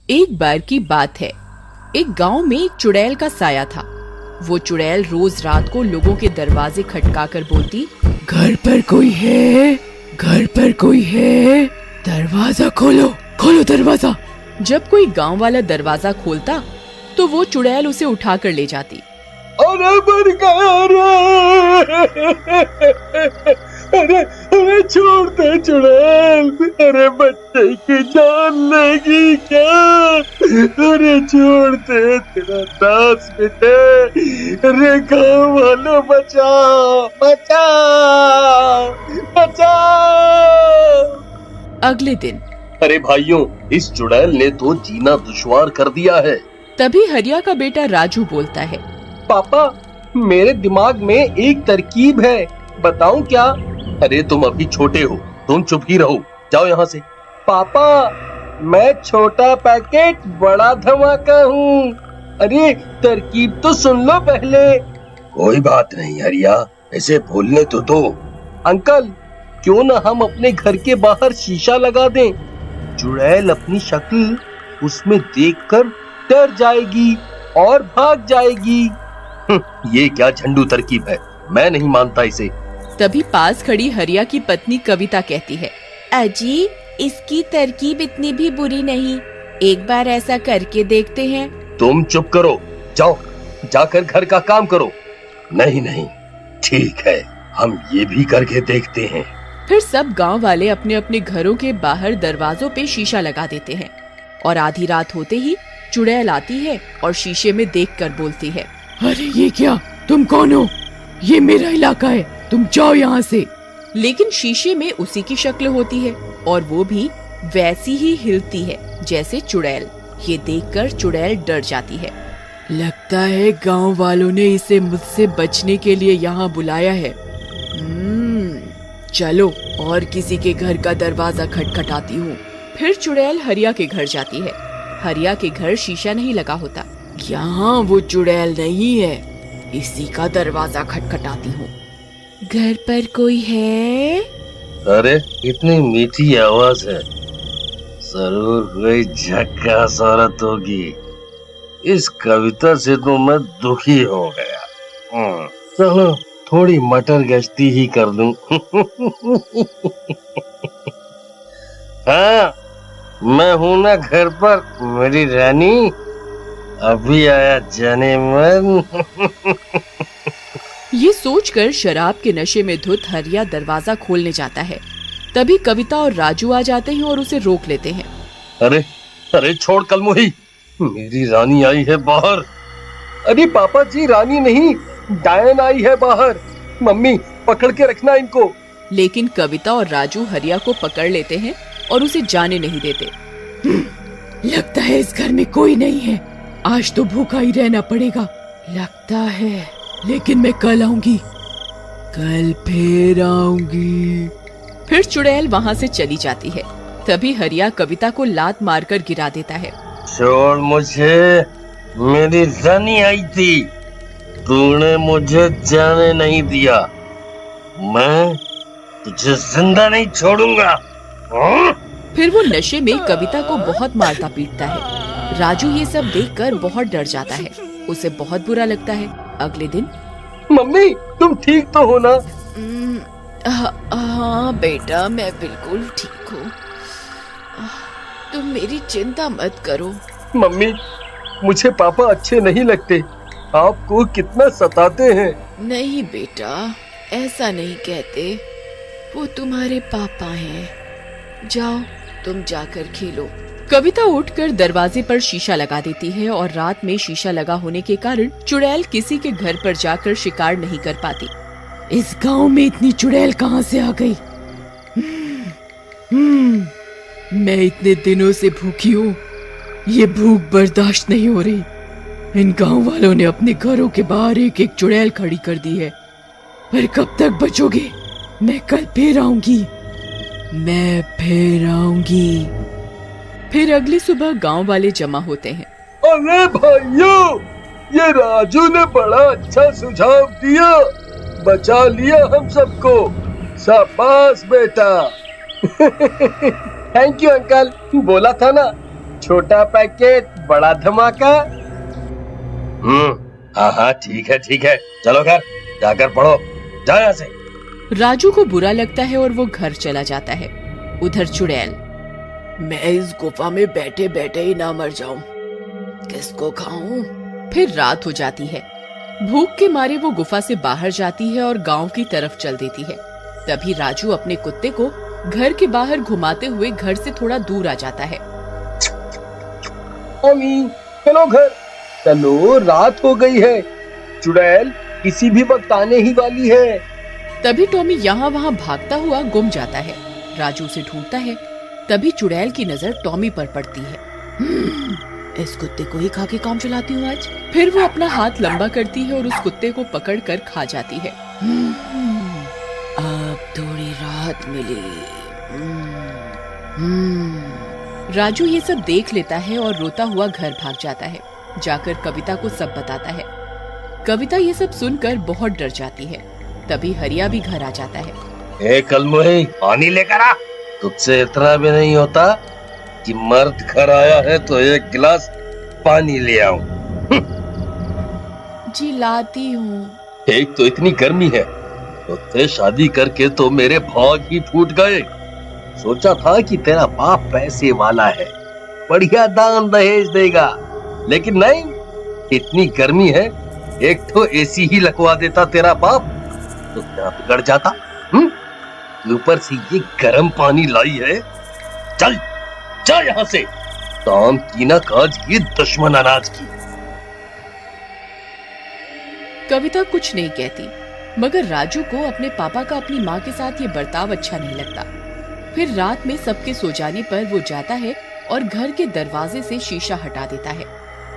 एक बार की बात है। एक गांव में एक चुड़ैल का साया था। वो चुड़ैल रोज रात को लोगों के दरवाजे खटकाकर बोलती, घर पर कोई है, घर पर कोई है, दरवाजा खोलो, खोलो दरवाजा। जब कोई गांव वाला दरवाजा खोलता तो वो चुड़ैल उसे उठाकर ले जाती। अरे मर गया, अरे छोड़ दे चुड़ैल, अरे बच्चे की जान लेगी क्या? अरे छोड़ दे, तेरा दास बेटे, अरे गाँव वालों बचाओ, बचाओ, बचाओ। अगले दिन, अरे भाइयों, इस चुड़ैल ने तो जीना दुश्वार कर दिया है। तभी हरिया का बेटा राजू बोलता है, पापा, मेरे दिमाग में एक तरकीब है, बताऊं क्या? अरे तुम अभी छोटे हो, तुम चुप ही रहो, जाओ यहाँ से। पापा, मैं छोटा पैकेट बड़ा धमाका हूँ। अरे तरकीब तो सुन लो पहले। कोई बात नहीं हरिया, ऐसे बोलने तो दो। अंकल, क्यों न हम अपने घर के बाहर शीशा लगा दें? चुड़ैल अपनी शक्ल उसमें देखकर डर जाएगी और भाग जाएगी। ये क्या झंडू तरकीब है, मैं नहीं मानता इसे। तभी पास खड़ी हरिया की पत्नी कविता कहती है, अजी, इसकी तरकीब इतनी भी बुरी नहीं, एक बार ऐसा करके देखते हैं। तुम चुप करो, जाओ जाकर घर का काम करो। नहीं नहीं, ठीक है, हम ये भी करके देखते हैं। फिर सब गांव वाले अपने अपने घरों के बाहर दरवाजों पे शीशा लगा देते हैं और आधी रात होते ही चुड़ैल आती है और शीशे में देखकर बोलती है, अरे ये क्या, तुम कौन हो? ये मेरा इलाका है, तुम जाओ यहाँ से। लेकिन शीशे में उसी की शक्ल होती है और वो भी वैसी ही हिलती है जैसे चुड़ैल। ये देखकर चुड़ैल डर जाती है। लगता है गांव वालों ने इसे मुझसे बचने के लिए यहाँ बुलाया है। चलो और किसी के घर का दरवाजा खटखटाती हूँ। फिर चुड़ैल हरिया के घर जाती है। हरिया के घर शीशा नहीं लगा होता। यहाँ वो चुड़ैल नहीं है, इसी का दरवाजा खटखटाती हूँ। घर पर कोई है? अरे इतनी मीठी आवाज है, जरूर कोई झक्कास औरत होगी। इस कविता से तो मैं दुखी हो गया। चलो थोड़ी मटर गश्ती ही कर दूं। हाँ, मैं हूं ना घर पर, मेरी रानी, अभी आया जाने मन। ये सोचकर शराब के नशे में धुत हरिया दरवाजा खोलने जाता है। तभी कविता और राजू आ जाते हैं और उसे रोक लेते हैं। अरे अरे छोड़ कलमुही, मेरी रानी आई है बाहर। अरे पापा जी, रानी नहीं, डायन आई है बाहर। मम्मी, पकड़ के रखना इनको। लेकिन कविता और राजू हरिया को पकड़ लेते हैं और उसे जाने नहीं देते। लगता है इस घर में कोई नहीं है, आज तो भूखा ही रहना पड़ेगा लगता है, लेकिन मैं कल आऊंगी, कल फिर आऊंगी। फिर चुड़ैल वहाँ से चली जाती है। तभी हरिया कविता को लात मारकर गिरा देता है। छोड़ मुझे, मेरी रानी आई थी, तूने मुझे जाने नहीं दिया, मैं तुझे जिंदा नहीं छोड़ूंगा। फिर वो नशे में कविता को बहुत मारता पीटता है। राजू ये सब देखकर बहुत डर जाता है, उसे बहुत बुरा लगता है। अगले दिन, मम्मी, तुम ठीक तो हो ना? हाँ बेटा, मैं बिल्कुल ठीक हूँ, तुम मेरी चिंता मत करो। मम्मी, मुझे पापा अच्छे नहीं लगते, आपको कितना सताते हैं। नहीं बेटा, ऐसा नहीं कहते, वो तुम्हारे पापा हैं। जाओ तुम जाकर खेलो। कविता उठकर दरवाजे पर शीशा लगा देती है और रात में शीशा लगा होने के कारण चुड़ैल किसी के घर पर जाकर शिकार नहीं कर पाती। इस गांव में इतनी चुड़ैल कहाँ से आ गई? मैं इतने दिनों से भूखी हूँ, ये भूख बर्दाश्त नहीं हो रही। इन गांव वालों ने अपने घरों के बाहर एक एक चुड़ैल खड़ी कर दी है, पर कब तक बचोगे? मैं कल फिर आऊंगी, मैं फिर आऊंगी। फिर अगली सुबह गांव वाले जमा होते हैं। अरे भाइयों, ये राजू ने बड़ा अच्छा सुझाव दिया, बचा लिया हम सबको, शाबाश बेटा। थैंक यू अंकल, बोला था ना, छोटा पैकेट बड़ा धमाका। हाँ हाँ ठीक है, चलो घर जाकर पढ़ो, जाओ यहाँ से। राजू को बुरा लगता है और वो घर चला जाता है। उधर चुड़ैल, मैं इस गुफा में बैठे बैठे ही ना मर जाऊं, किसको खाऊं? फिर रात हो जाती है। भूख के मारे वो गुफा से बाहर जाती है और गांव की तरफ चल देती है। तभी राजू अपने कुत्ते को घर के बाहर घुमाते हुए घर से थोड़ा दूर आ जाता है। मम्मी चलो घर, चलो रात हो गई है, चुड़ैल किसी भी वक्त आने ही वाली है। तभी टॉमी यहाँ वहाँ भागता हुआ गुम जाता है। राजू उसे ढूंढता है। तभी चुड़ैल की नजर टॉमी पर पड़ती है। इस कुत्ते को ही खा के काम चलाती हूँ आज। फिर वो अपना हाथ लंबा करती है और उस कुत्ते को पकड़कर खा जाती है। अब थोड़ी राहत मिली। राजू ये सब देख लेता है और रोता हुआ घर भाग जाता है। जाकर कविता को सब बताता है। कविता ये सब सुनकर बहुत डर जाती है। तभी हरिया भी घर आ जाता है। ए कलमुही, पानी लेकर आ, तुझसे इतना भी नहीं होता कि मर्द घर आया है तो एक गिलास पानी ले आऊं। जी लाती हूँ। एक तो इतनी गर्मी है, तुझसे शादी करके तो मेरे भाग ही फूट गए। सोचा था कि तेरा बाप पैसे वाला है, बढ़िया दान दहेज देगा, लेकिन नहीं, इतनी गर्मी है, एक तो एसी ही लगवा देता तेरा बाप तो क्या बिगड़ जाता। ऊपर से ये गर्म पानी लाई है। चल चल यहाँ से, काम की ना काज की, दुश्मन अनाज की। कविता कुछ नहीं कहती, मगर राजू को अपने पापा का अपनी माँ के साथ ये बर्ताव अच्छा नहीं लगता। फिर रात में सबके सो जाने पर वो जाता है और घर के दरवाजे से शीशा हटा देता है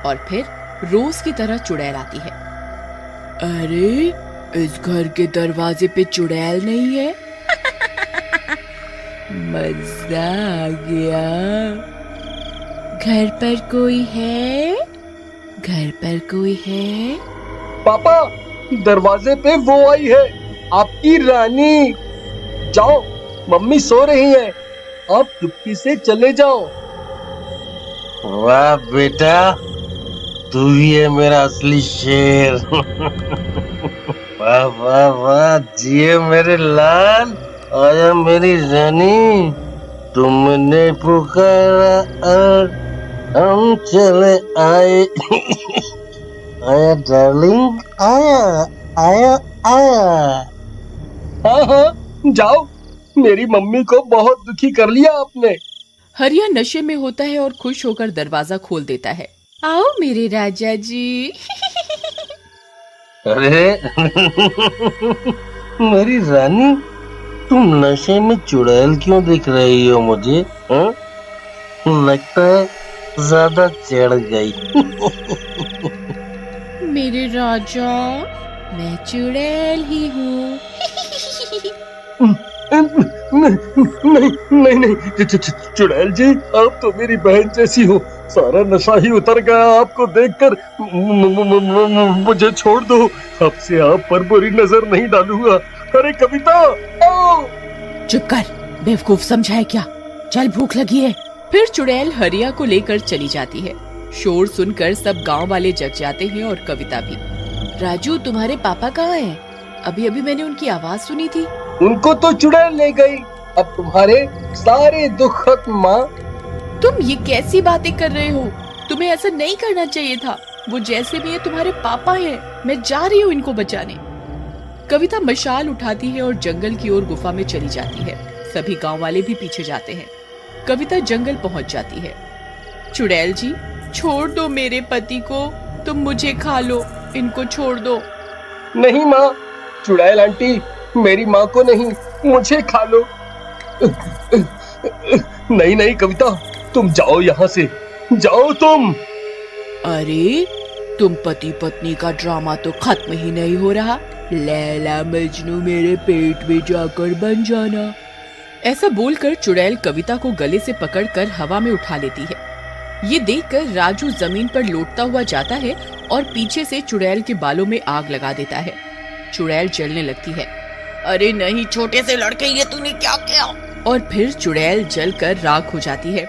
और फिर रोज की तरह चुड़ैल आती है। अरे इस घर के दरवाजे पे चुड़ैल नहीं है? मजा आ गया। घर पर कोई है? घर पर कोई है? पापा दरवाजे पे वो आई है, आपकी रानी। जाओ, मम्मी सो रही है, आप चुपके से चले जाओ। वाह बेटा, तू ही है मेरा असली शेर। वाह वाह वाह, जिए मेरे लाल, आया मेरी रानी, तुमने पुकारा और हम चले आए। आया डार्लिंग, आया आया आया। हाँ हाँ जाओ, मेरी मम्मी को बहुत दुखी कर लिया आपने। हरिया नशे में होता है और खुश होकर दरवाजा खोल देता है। आओ मेरे राजा जी। अरे मेरी रानी, तुम नशे में चुड़ैल क्यों दिख रही हो मुझे? हा? लगता है ज्यादा चढ़ गई। मेरे राजा, मैं चुड़ैल ही हूँ। नहीं, चुड़ैल जी, आप तो मेरी बहन जैसी हो, सारा नशा ही उतर गया आपको देखकर। मुझे छोड़ दो, अब से आप पर बुरी नजर नहीं डालूंगा। अरे कविता, आओ। चुप कर, बेवकूफ समझा है क्या? चल, भूख लगी है। फिर चुड़ैल हरिया को लेकर चली जाती है। शोर सुनकर सब गांव वाले जग जाते हैं और कविता भी। राजू, तुम्हारे पापा कहाँ हैं? अभी अभी मैंने उनकी आवाज सुनी थी। उनको तो चुड़ैल ले गई, अब तुम्हारे सारे दुख खत्म। माँ, तुम ये कैसी बातें कर रहे हो? तुम्हें ऐसा नहीं करना चाहिए था। वो जैसे भी है तुम्हारे पापा हैं। मैं जा रही हूँ इनको बचाने। कविता मशाल उठाती है और जंगल की ओर गुफा में चली जाती है। सभी गांव वाले भी पीछे जाते हैं। कविता जंगल पहुंच जाती है। चुड़ैल जी, छोड़ दो मेरे पति को, तुम मुझे खा लो, इनको छोड़ दो। नहीं माँ, चुड़ैल आंटी, मेरी माँ को नहीं, मुझे खा लो। नहीं कविता, तुम जाओ यहाँ से, जाओ तुम। अरे, तुम पति पत्नी का ड्रामा तो खत्म ही नहीं हो रहा। लैला मजनू मेरे पेट में जाकर बन जाना। ऐसा बोलकर चुड़ैल कविता को गले से पकड़कर हवा में उठा लेती है। ये देखकर राजू जमीन पर लौटता हुआ जाता है और पीछे से चुड़ैल के बालों में आग लगा देता है। चुड़ैल जलने लगती है। अरे नहीं छोटे से लड़के, ये तूने क्या किया? और फिर चुड़ैल जलकर राख हो जाती है।